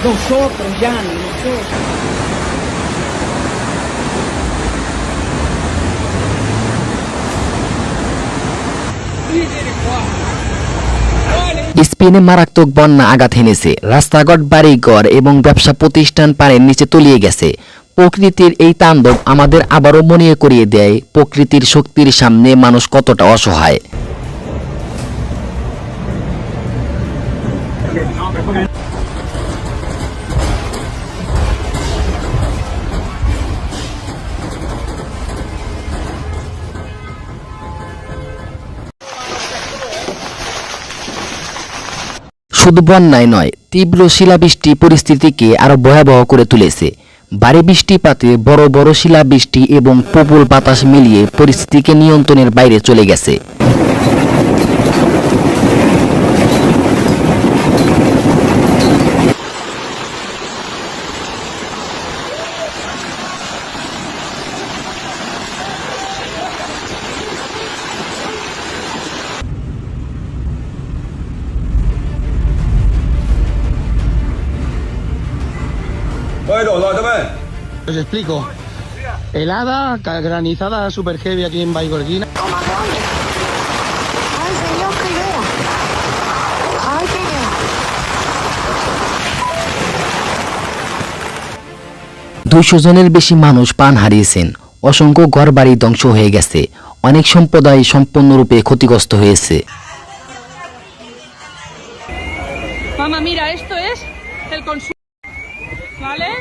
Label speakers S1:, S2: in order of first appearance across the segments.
S1: Nosotros, Yanni, nosotros.
S2: স্পেনে মারাত্মক বন্যা আঘাত হেনেছে, রাস্তাঘাট, বাড়িঘর এবং ব্যবসা প্রতিষ্ঠান পানির নিচে তলিয়ে গেছে। প্রকৃতির এই তাণ্ডব আমাদের আবারও মনে করিয়ে দেয় প্রকৃতির শক্তির সামনে মানুষ কতটা অসহায়। শুধু বন্যায় নয়, তীব্র শিলাবৃষ্টি পরিস্থিতিকে আরো ভয়াবহ করে তুলেছে। ভারী বৃষ্টিপাতে বড় বড় শিলাবৃষ্টি এবং প্রবল বাতাস মিলিয়ে পরিস্থিতিকে নিয়ন্ত্রণের বাইরে চলে গেছে।
S3: Os explico. Helada, granizada super heavy aquí en Vallgorguina.
S4: Ay, señor, que vea. Ay, que vea.
S2: 200 জনের বেশি মানুষ প্রাণ হারিয়েছেন, অসংখ্য ঘরবাড়ি ধ্বংস হয়ে গেছে, অনেক সম্প্রদায় সম্পূর্ণরূপে ক্ষতিগ্রস্ত হয়েছে।
S5: Mamá, mira, esto es el consumo, ¿vale?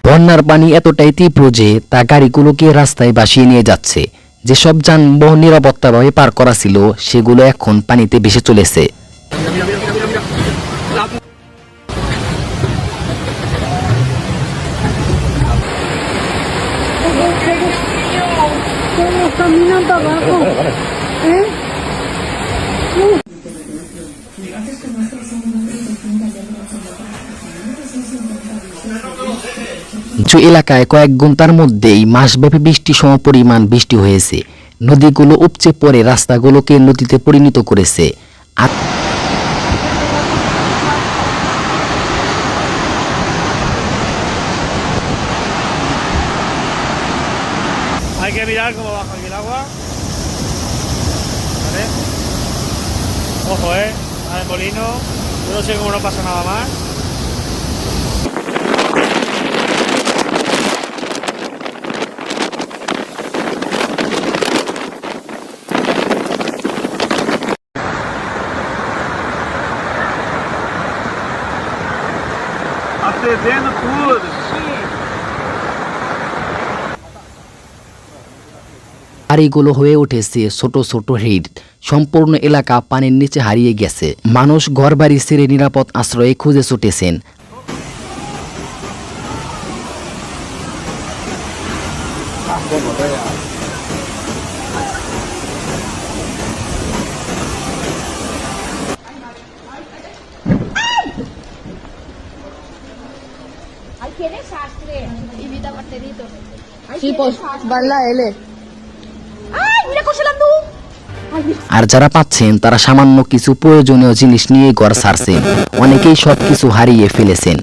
S2: বন্যার পানি এতটাই তীব্র যে তা গাড়িগুলোকে রাস্তায় ভাসিয়ে নিয়ে যাচ্ছে। যেসব যানবাহন নিরাপত্তাভাবে পার করা ছিল সেগুলো এখন পানিতে ভেসে চলেছে। কিছু এলাকায় কয়েক ঘন্টার মধ্যেই মাসব্যাপী বৃষ্টি সমপরিমাণ বৃষ্টি হয়েছে। নদীগুলো উপচে পড়ে রাস্তাগুলোকে নদীতে পরিণত করেছে।
S6: Hay que mirar cómo baja aquí el agua. ¿Vale? Ojo, al molino. Yo no sé cómo no pasa nada más. Acendendo tudo.
S2: বাড়িগুলো হয়ে উঠেছে ছোট ছোট হ্রদ, সম্পূর্ণ এলাকা পানির নিচে হারিয়ে গেছে। মানুষ ঘরবাড়ি ছেড়ে নিরাপদ আশ্রয়ে খুঁজে ছুটেছেন।
S4: Ay, qué desastre. Invita a Marcelito.
S5: Sí, pues, va en la L.
S4: Ay, mira cómo se la andú.
S2: আর যারা পাচ্ছেন তারা সামান্য কিছু প্রয়োজনীয় জিনিস নিয়ে ঘর ছাড়ছেন। অনেকেই সবকিছু হারিয়ে ফেলেছেন।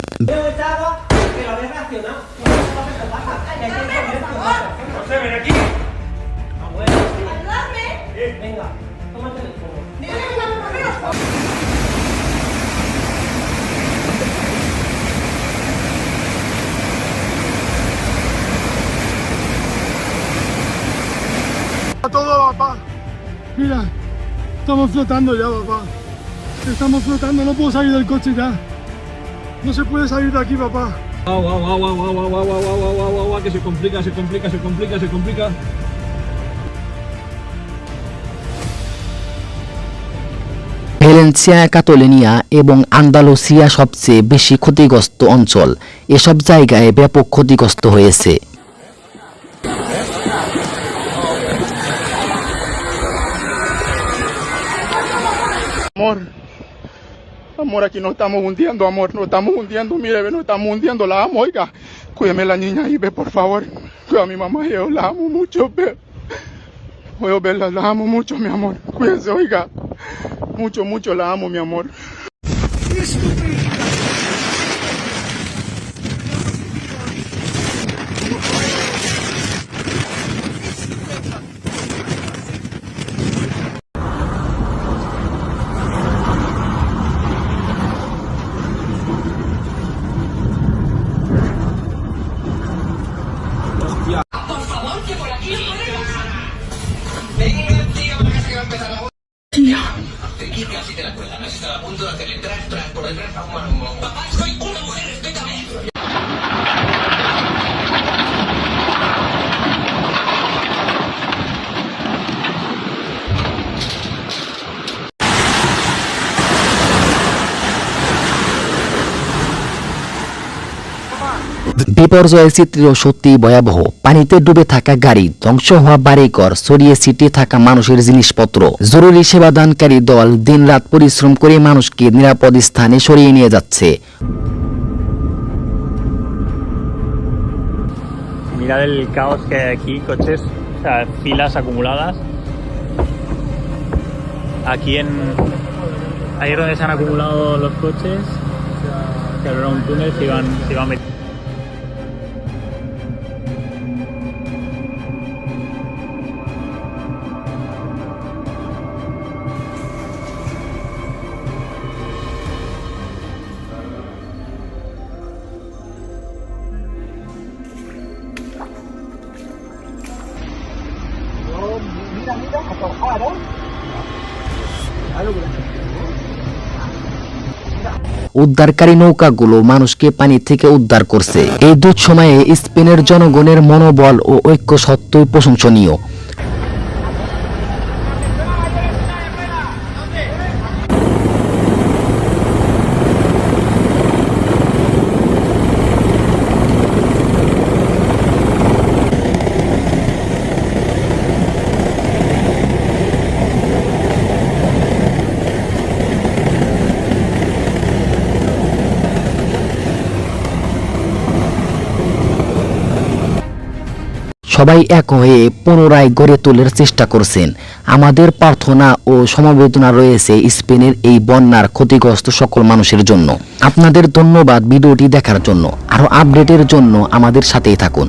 S3: Todo, papá. Mira, estamos flotando ya, papá. Estamos flotando, no puedo salir del coche ya. No se puede salir de aquí, papá.
S6: Agua, que se complica.
S2: Valencia, Catalonia এবং আন্দালুসিয়া সবচেয়ে বেশি ক্ষতিগ্রস্ত অঞ্চল। এসব জায়গায় ব্যাপক ক্ষতিগ্রস্ত হয়েছে।
S3: Amor, aquí nos estamos hundiendo, amor, nos estamos hundiendo, mire, nos estamos hundiendo, la amo, oiga. Cuídeme la niña ahí, ve, por favor. conozco a mi mamá, yo la amo mucho, pero puedo verla, la amo mucho, mi amor. Cuídense, oiga. Mucho, mucho la amo, mi amor.
S2: বিপর্যয়ের চিত্র সত্যি ভয়াবহ। পানিতে ডুবে থাকা গাড়ি, ধ্বংস হওয়া বাড়িঘর, ছড়িয়ে ছিটিয়ে থাকা মানুষের জিনিসপত্র। জরুরি সেবাদানকারী দল দিনরাত পরিশ্রম করে মানুষকে নিরাপদ স্থানে সরিয়ে নিয়ে যাচ্ছে।
S6: Mirad el caos que hay aquí, coches, o sea, filas acumuladas. Aquí ahí es donde se han acumulado los coches, que era un túnel, se iban metiendo.
S2: উদ্ধারকারী নৌকাগুলো মানুষকে পানি থেকে উদ্ধার করছে। এই দুঃসময়ে স্পেনের জনগণের মনোবল ও ঐক্য সত্যই প্রশংসনীয়। সবাই এক হয়ে পুনরায় গড়ে তোলার চেষ্টা করছেন। আমাদের প্রার্থনা ও সমবেদনা রয়েছে স্পেনের এই বন্যার ক্ষতিগ্রস্ত সকল মানুষের জন্য। আপনাদের ধন্যবাদ ভিডিওটি দেখার জন্য। আরো আপডেটের জন্য আমাদের সাথেই থাকুন।